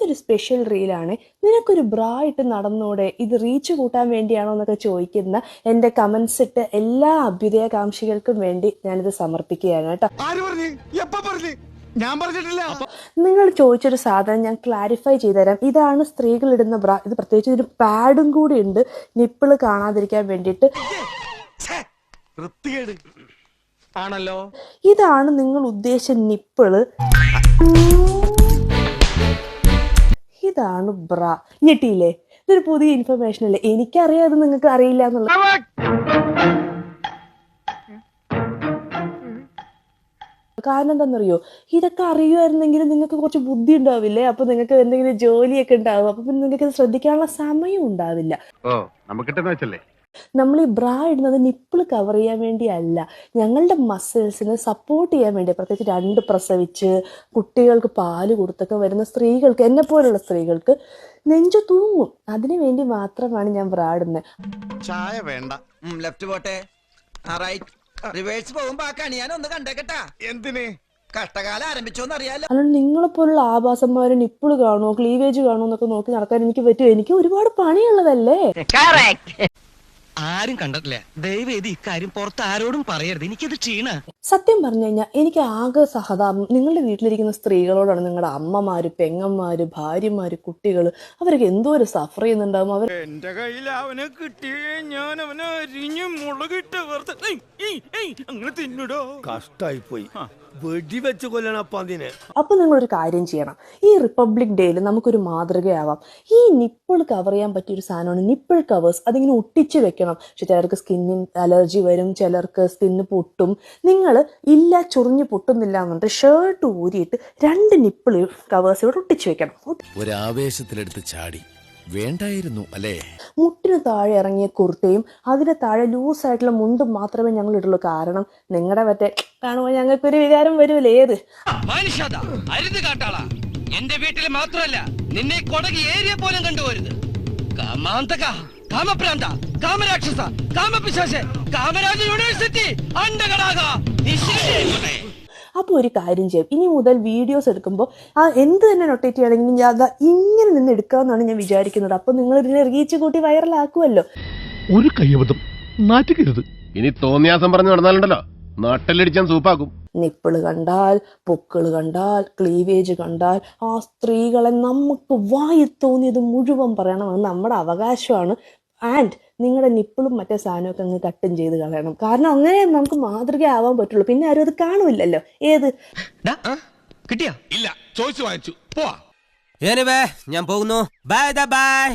ഇന്നൊരു സ്പെഷ്യൽ റീലാണ്. നിനക്കൊരു ബ്രാ ഇട്ട് നടന്നൂടെ, ഇത് റീച്ച് കൂട്ടാൻ വേണ്ടിയാണോ എന്നൊക്കെ ചോദിക്കുന്ന എൻ്റെ കമൻസ് ഇട്ട് എല്ലാ അഭ്യുദയകാംക്ഷികൾക്കും വേണ്ടി ഞാനിത് സമർപ്പിക്കുകയാണ് കേട്ടോ. നിങ്ങൾ ചോദിച്ചൊരു സാധനം ഞാൻ ക്ലാരിഫൈ ചെയ്തുതരാം. ഇതാണ് സ്ത്രീകൾ ഇടുന്ന ബ്രാ. ഇത് പ്രത്യേകിച്ച് ഒരു പാഡും കൂടി ഉണ്ട് നിപ്പിള് കാണാതിരിക്കാൻ വേണ്ടിയിട്ട് ആണല്ലോ. ഇതാണ് നിങ്ങൾ ഉദ്ദേശിച്ച നിപ്പിള്. ഇതാണ് ബ്രാ. ഞെട്ടിയില്ലേ? ഇതൊരു പുതിയ ഇൻഫർമേഷൻ അല്ലേ? എനിക്കറിയാം, അത് നിങ്ങൾക്ക് അറിയില്ല എന്നുള്ള. കാരണം എന്താണെന്നറിയോ, ഇതൊക്കെ അറിയുമായിരുന്നെങ്കിലും നിങ്ങൾക്ക് കുറച്ച് ബുദ്ധി ഉണ്ടാവില്ലേ? അപ്പൊ നിങ്ങൾക്ക് എന്തെങ്കിലും ജോലിയൊക്കെ ഉണ്ടാവും. അപ്പൊ പിന്നെ നിങ്ങൾക്ക് ഇത് ശ്രദ്ധിക്കാനുള്ള സമയം ഉണ്ടാവില്ല. നമ്മൾ ഈ ബ്രാ ഇടുന്നത് നിപ്പിൾ കവർ ചെയ്യാൻ വേണ്ടിയല്ല, ഞങ്ങളുടെ മസിൽസിനെ സപ്പോർട്ട് ചെയ്യാൻ വേണ്ടി. പ്രത്യേകിച്ച് 2 പ്രസവിച്ച് കുട്ടികൾക്ക് പാല് കൊടുത്തൊക്കെ വരുന്ന സ്ത്രീകൾക്ക്, എന്നെ പോലുള്ള സ്ത്രീകൾക്ക് നെഞ്ചു തൂങ്ങും. അതിനു വേണ്ടി മാത്രമാണ് ഞാൻ ബ്രാ ഇടുന്നത്. ചായ വേണ്ട, ലെഫ്റ്റ് പോട്ടെ, റിവേഴ്സ് പോകുമ്പോ ഒന്ന് കണ്ടേക്കട്ടാ. എന്തിന്? കഷ്ടകാലം ആരംഭിച്ചോന്ന് അറിയാലോ. അല്ലാണ്ട് നിങ്ങളെപ്പോലുള്ള ആഭാസന്മാരെ നിപ്പിള് കാണുമോ ക്ലീവേജ് കാണുമോ എന്നൊക്കെ നോക്കി നടക്കാൻ എനിക്ക് പറ്റുമോ? എനിക്ക് ഒരുപാട് പണിയുള്ളതല്ലേ. ആരും കണ്ടിട്ടില്ല. ദയവേദി ഇക്കാര്യം പുറത്ത് ആരോടും പറയരുത്, എനിക്കത് ക്ഷീണ. സത്യം പറഞ്ഞു കഴിഞ്ഞാൽ എനിക്ക് ആകെ സഹതാപം നിങ്ങളുടെ വീട്ടിലിരിക്കുന്ന സ്ത്രീകളോടാണ്. നിങ്ങളുടെ അമ്മമാര്, പെങ്ങന്മാര്, ഭാര്യമാര്, കുട്ടികൾ, അവരൊക്കെ എന്തോ ഒരു സഫർ ചെയ്യുന്നുണ്ടാവും. അവർ എന്റെ കയ്യിൽ അവനെ കിട്ടിയേ ഞാൻ അവനെ അരിഞ്ഞ് മുളകിട്ട് അങ്ങനെ തിന്നിടോ. കഷ്ടായി പോയി, വെടിവെച്ച് കൊല്ലണം അതിനെ. അപ്പൊ നിങ്ങളൊരു കാര്യം ചെയ്യണം. ഈ റിപ്പബ്ലിക് ഡേയിൽ നമുക്കൊരു മാതൃകയാവാം. ഈ നിപ്പിൾ കവർ ചെയ്യാൻ പറ്റിയൊരു സാധനമാണ് നിപ്പിൾ കവേഴ്സ്. അതിങ്ങനെ ഒട്ടിച്ച് വെക്കണം. പക്ഷെ ചിലർക്ക് സ്കിന്നിന് അലർജി വരും, ചിലർക്ക് സ്കിന്ന് പൊട്ടും. നിങ്ങൾ ഇല്ല ചൊറിഞ്ഞ് പൊട്ടുന്നില്ല എന്നുണ്ട് ഷർട്ട് ഊരിയിട്ട് 2 നിപ്പിൾ കവേഴ്സ് ഇവിടെ ഒട്ടിച്ച് വെക്കണം. ഒരാവേശത്തിലെടുത്ത് ചാടി വേണ്ടായിരുന്നു അല്ലേ? മുട്ടിന് താഴെ ഇറങ്ങിയ കുർത്തയും അതിന് താഴെ ലൂസായിട്ടുള്ള മുണ്ടും മാത്രമേ ഞങ്ങൾ ഇടുള്ളൂ. കാരണം നിങ്ങളുടെ മറ്റേ കാണുമ്പോൾ ഞങ്ങൾക്കൊരു വികാരം വരുമല്ലേ. ഏത് അരുത് കാട്ടാളാ, എന്റെ വീട്ടിൽ മാത്രമല്ല നിന്നെ കൊടകി ഏരിയ പോലും കണ്ടുപോരുത്. കാമാന്തക, കാമപ്രാന്ത, കാമരാക്ഷസ, കാമപിശാച, കാമരാജ യൂണിവേഴ്സിറ്റി അണ്ടകടാക. അപ്പോൾ ഒരു കാര്യം ചെയ്യും, ഇനി മുതൽ വീഡിയോസ് എടുക്കുമ്പോൾ എന്ത് തന്നെ നൊട്ടേറ്റ് ചെയ്യുകയാണെങ്കിലും ഞാൻ ഇങ്ങനെ നിന്ന് എടുക്കാമെന്നാണ് ഞാൻ വിചാരിക്കുന്നത്. അപ്പോൾ നിങ്ങൾ ഇതിനെ റീച്ച് കൂട്ടി വൈറലാക്കുമല്ലോ. ഒരു കയ്യബദ്ധം നാറ്റുകരുത്. ഇനി തോന്നിയാസം പറഞ്ഞു നടന്നാലുണ്ടല്ലോ നാട്ടിലടിച്ചാൻ സൂപ്പാക്കും. നിപ്പിള് കണ്ടാൽ, പൊക്കിള് കണ്ടാൽ, ക്ലീവേജ് കണ്ടാൽ ആ സ്ത്രീകളെ നമുക്ക് വായി തോന്നിയത് മുഴുവൻ പറയണം. അത് നമ്മുടെ അവകാശമാണ്. ആൻഡ് നിങ്ങളുടെ നിപ്പിളും മറ്റേ സാധനമൊക്കെ അങ്ങ് കട്ടും ചെയ്ത് കളയണം. കാരണം അങ്ങനെ നമുക്ക് മാതൃകയാവാൻ പറ്റുള്ളൂ. പിന്നെ ആരും അത് കാണുമില്ലല്ലോ. ഏത് കിട്ടിയാ? ഇല്ല, ചോദിച്ചു വാങ്ങിച്ചു. പോവാ. ഞാൻ പോകുന്നു. Bye bye.